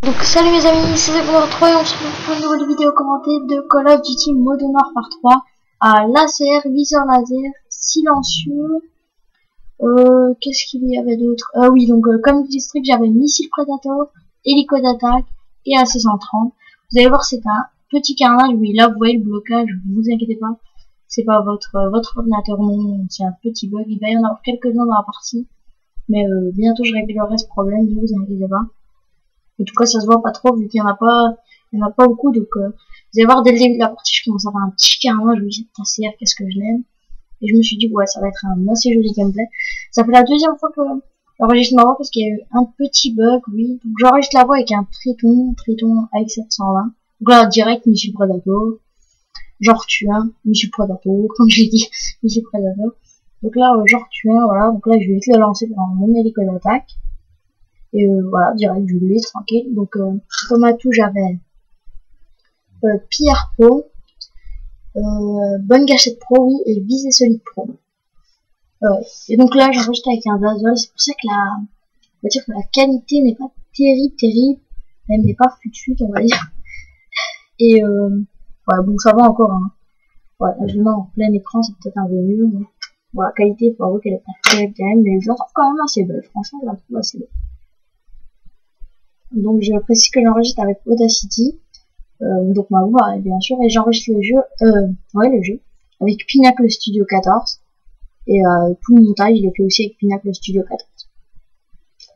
Donc salut mes amis, c'est Secondaire 3 et on se retrouve pour une nouvelle vidéo commentée de Call of Duty Modern Warfare 3 à laser, viseur laser, silencieux, qu'est-ce qu'il y avait d'autre? Oui, donc comme district j'avais missile Predator, hélico d'attaque et AC-130. Vous allez voir, c'est un petit carnage, oui là vous voyez le blocage, vous inquiétez pas, c'est pas votre ordinateur, non, c'est un petit bug, il va y en avoir quelques-uns dans la partie, mais bientôt je réglerai ce problème, ne vous inquiétez pas. En tout cas, ça se voit pas trop vu qu'il y en a pas beaucoup. Donc, vous allez voir dès le début de la partie, je commence à faire un petit carnage. Je me dis, putain, qu'est-ce que je l'aime. Et je me suis dit, ouais, ça va être un assez joli gameplay. Ça fait la deuxième fois que j'enregistre ma voix parce qu'il y a eu un petit bug, oui. Donc, j'enregistre la voix avec un Triton AX720. Donc là, direct, missile Predator. Genre tueur, missile Predator, comme j'ai dit, missile Predator. Donc là, genre tueur, voilà. Donc là, je vais vite le lancer dans mon hélico d'attaque. Et voilà, direct, je l'ai tranquille. Donc, comme atout, j'avais PR Pro, bonne gâchette Pro, oui, et visée solide Pro. Et donc là, j'enregistre avec un Dazol. C'est pour ça que on va dire que la qualité n'est pas terrible. Elle n'est pas fut, on va dire. Et ouais, bon, ça va encore. Hein. Ouais, là, je le mets en plein écran, c'est peut-être un peu mieux. Mais... Voilà, qualité, il faut avouer qu'elle est pas terrible quand même, mais je la trouve quand même assez belle. Franchement, je la trouve assez belle. Donc je précise que j'enregistre avec Audacity, donc ma voix bien sûr, et j'enregistre le jeu, avec Pinnacle Studio 14, et tout le montage il est fait aussi avec Pinnacle Studio 14.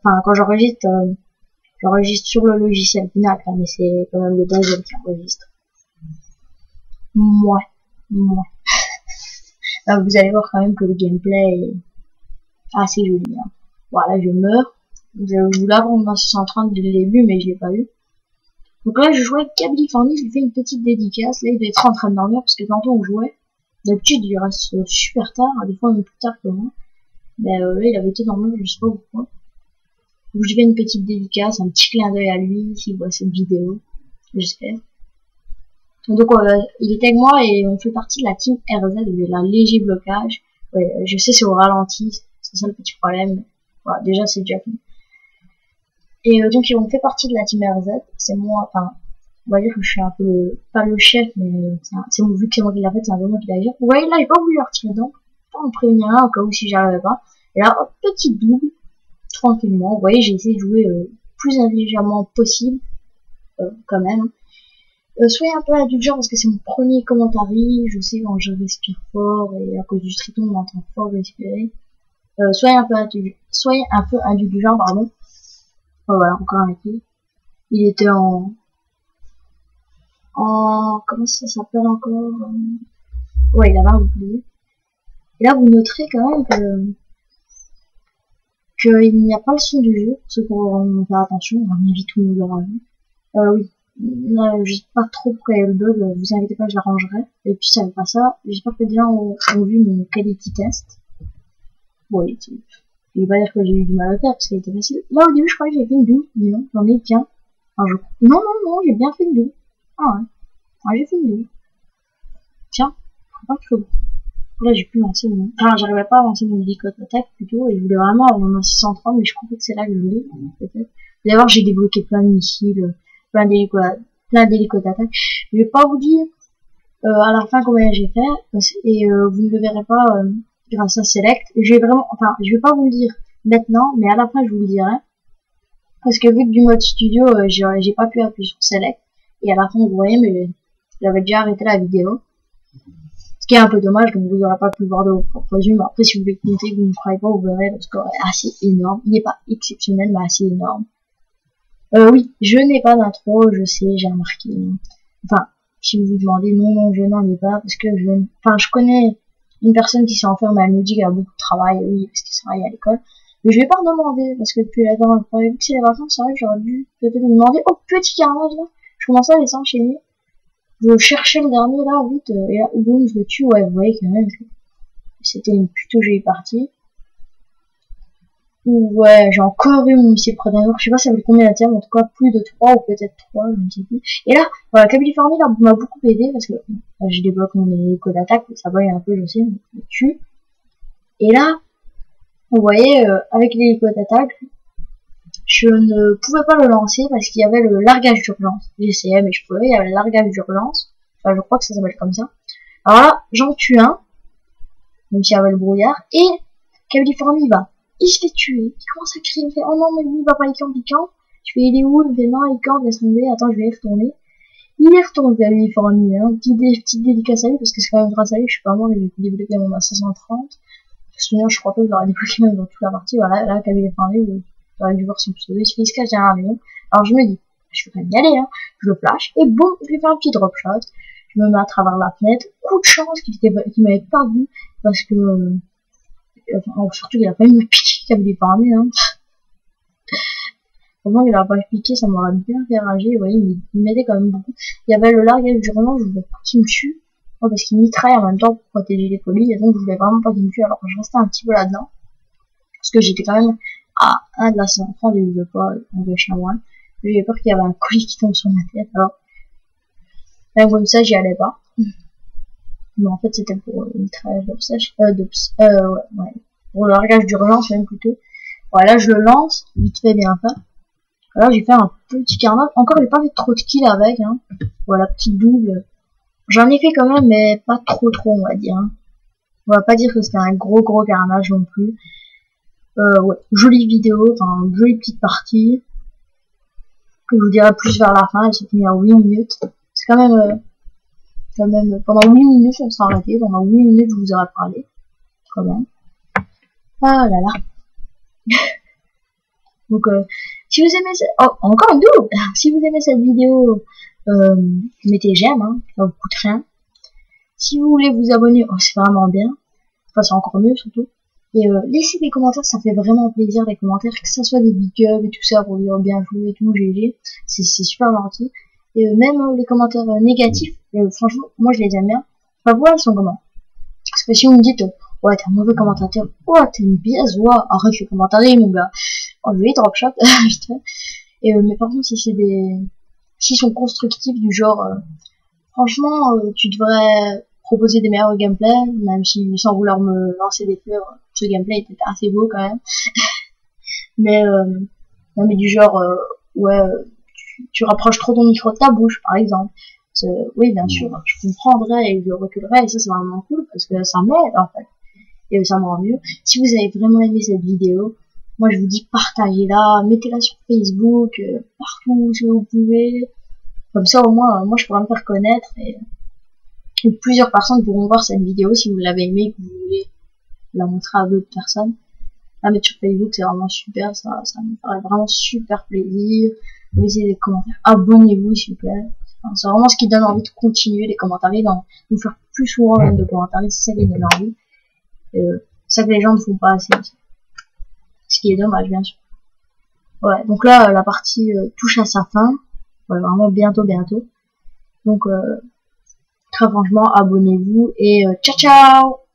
Enfin quand j'enregistre sur le logiciel Pinnacle, hein, mais c'est quand même le deuxième qui enregistre. Moi. Là vous allez voir quand même que le gameplay est assez joli. Hein. Voilà, je meurs. Je voulais avoir mon 630 dès le début, mais je l'ai pas eu. Donc là, je jouais avec Californie, je lui fais une petite dédicace. Là, il doit être en train de dormir parce que tantôt on jouait. D'habitude, il reste super tard, des fois même plus tard que moi. Mais là, il avait été dormir, je sais pas pourquoi. Donc je lui fais une petite dédicace, un petit clin d'œil à lui s'il voit cette vidéo, j'espère. Donc il était avec moi et on fait partie de la team RZ, où il y a un léger blocage. Ouais, je sais, c'est au ralenti, c'est ça le petit problème. Voilà, déjà c'est déjà fini. Et donc on fait partie de la team RZ, c'est moi, enfin, on va dire que je suis un peu, pas le chef, mais c'est mon, vu que c'est moi qui l'a fait, c'est un peu moi qui l'a géré. Vous voyez là, j'ai pas voulu leur tirer dedans, pour me prévenir au cas où si j'arrivais pas. Et là, hop, petit double, tranquillement, vous voyez, j'ai essayé de jouer plus intelligemment possible, quand même. Soyez un peu indulgents parce que c'est mon premier commentaire, je sais quand je respire fort, et à cause du Triton, on entend fort respirer. Soyez un peu indulgents, pardon. Voilà, encore un équipe. Il était en comment ça s'appelle encore, ouais, il avait un bouclier. Et là, vous noterez quand même qu'il n'y a pas le son du jeu, pour ceux qui vont faire attention, à mon avis tout le monde l'aura vu. Oui, là, je sais pas trop pourquoi il y a le bug, vous inquiétez pas, je l'arrangerai. Et puis ça veut pas ça, j'espère que les gens ont vu mon quality test. Bon, je vais pas dire que j'ai eu du mal à faire parce qu'il était facile. Là au début je croyais que j'avais fait une 12, mais non, j'en ai bien. Enfin, non, j'ai bien fait une 12. Ah ouais. Ouais, j'ai fait une 12. Tiens, je crois pas que là j'ai pu lancer mon. Enfin, j'arrivais pas à lancer mon hélico d'attaque plutôt, et je voulais vraiment avoir mon 630, mais je crois que c'est là que je voulais, peut-être. D'ailleurs j'ai débloqué plein de missiles, plein d'hélico d'attaque. Je vais pas vous dire à la fin combien j'ai fait, et vous ne le verrez pas grâce à Select. Je vais vraiment, enfin, je vais pas vous le dire maintenant, mais à la fin je vous le dirai. Parce que vu que du mode studio, j'ai pas pu appuyer sur Select. Et à la fin, vous voyez, mais j'avais déjà arrêté la vidéo. Ce qui est un peu dommage, donc vous n'aurez pas pu le voir de vos propres yeux. Mais après, si vous voulez compter, vous ne croyez pas, vous verrez, le score est assez énorme. Il n'est pas exceptionnel, mais assez énorme. Oui, je n'ai pas d'intro, je sais, j'ai remarqué. Enfin, si vous vous demandez, non, je n'en ai pas, parce que je connais une personne qui s'est enfermée, elle nous dit qu'elle a beaucoup de travail, oui, parce qu'elle travaille à l'école. Mais je vais pas demander, parce que depuis la dernière fois, vu que c'est les vacances, c'est vrai que j'aurais dû peut-être lui demander, oh, petit carnage, là. Je commençais à les enchaîner. Je cherchais le dernier, là, vite, et là, boum, je le tue, ouais, vous voyez quand même que c'était une plutôt jolie partie. Ouais, j'ai encore eu mon missile Predator, je sais pas ça fait combien de terme, en tout cas plus de 3 ou peut-être 3, je ne sais plus. Et là, voilà, Californie là m'a beaucoup aidé parce que je débloque mon hélico d'attaque, ça va un peu, je sais, mais je le tue. Et là, vous voyez, avec l'hélico d'attaque, je ne pouvais pas le lancer parce qu'il y avait le largage d'urgence. J'essayais, mais je pouvais, il y avait le largage d'urgence. Enfin, je crois que ça s'appelle comme ça. Alors là, j'en tue un, même s'il y avait le brouillard, et Californie il va. Il se fait tuer. Il commence à crier, il me fait, oh non, mais lui, il va pas, il campe. Je fais, il est où? Il me fait, non, il campe, laisse tomber, attends, je vais y retourner. Il est retourné Californie, hein. Petite dédicace à lui, parce que c'est quand même grâce à lui que je suis pas mort, j'ai pu débloquer même à 530. Sinon, je crois pas que je l'aurais débloqué même dans toute la partie. Voilà, là, Californie, j'aurais dû voir son pseudo, il se fait se cache derrière un avion. Alors je me dis, je vais quand même y aller, hein. Je le flash, et boum, je lui fais un petit drop shot. Je me mets à travers la fenêtre. Coup de chance qu'il m'avait pas vu, parce que, enfin, surtout qu'il a pas eu me piquer Californie, hein. Vraiment, il a pas piqué, ça m'aurait bien fait rager. Vous voyez, il m'aidait quand même beaucoup. Il y avait le largage du relance, je voulais pas qu'il me tue. Ouais, parce qu'il mitraille en même temps pour protéger les folies, et donc je voulais vraiment pas qu'il me tue, alors je restais un petit peu là-dedans. Parce que j'étais quand même à 1 de la 130 et je voulais pas empêcher à moi. J'avais peur qu'il y avait un colis qui tombe sur ma tête, alors. Même comme ça, j'y allais pas. Mais en fait, c'était pour le mitraillage ouais. Pour le largage d'urgence, même plutôt. Voilà, je le lance, vite fait, bien fait. Alors, j'ai fait un petit carnage. Encore, j'ai pas fait trop de kills avec, hein. Voilà, petite double. J'en ai fait quand même, mais pas trop, on va dire. Hein. On va pas dire que c'était un gros carnage non plus. Ouais, jolie vidéo, enfin, jolie petite partie. Que je vous dirai plus vers la fin, elle s'est finie à 8 minutes. C'est quand même, pendant 8 minutes, on s'est arrêté. Pendant 8 minutes, je vous aurais parlé. Quand même. Ah là là. Donc, si vous aimez encore une double. Si vous aimez cette vidéo, mettez j'aime, hein, ça vous coûte rien. Si vous voulez vous abonner, c'est vraiment bien. Enfin, c'est encore mieux surtout. Et laissez des commentaires, ça fait vraiment plaisir les commentaires, que ça soit des big ups et tout ça pour dire bien joué et tout, GG. C'est super gentil. Et même les commentaires négatifs, franchement, moi je les aime bien. Enfin, voilà, ils sont comment? Parce que si vous me dites, ouais, t'es un mauvais commentateur, ouais, t'es une pièce, ouais, arrête les commentaires, mon gars. Oh, je vais drop shot, vite fait. Et mais par contre, si c'est s'ils sont constructifs du genre, franchement, tu devrais proposer des meilleurs gameplays, même si sans vouloir me lancer des fleurs, ce gameplay était assez beau quand même. Mais non, mais du genre, ouais, tu rapproches trop ton micro de ta bouche, par exemple. Oui, bien sûr, je comprendrais et je reculerais, et ça c'est vraiment cool parce que ça m'aide en fait, et ça me rend mieux. Si vous avez vraiment aimé cette vidéo, moi je vous dis partagez-la, mettez-la sur Facebook, partout si vous pouvez. Comme ça au moins, moi je pourrais me faire connaître et plusieurs personnes pourront voir cette vidéo si vous l'avez aimée, que vous voulez la montrer à d'autres personnes. La mettre sur Facebook, c'est vraiment super, ça me ferait vraiment super plaisir. Laissez des commentaires, abonnez-vous s'il vous plaît. Enfin, c'est vraiment ce qui donne envie de continuer les commentaires, nous faire plus souvent même de commentaires, c'est ça qui donne envie. C'est ça que les gens ne font pas assez. Ce qui est dommage, bien sûr. Ouais, donc là, la partie touche à sa fin. Ouais, vraiment bientôt. Donc, très franchement, abonnez-vous et ciao ciao!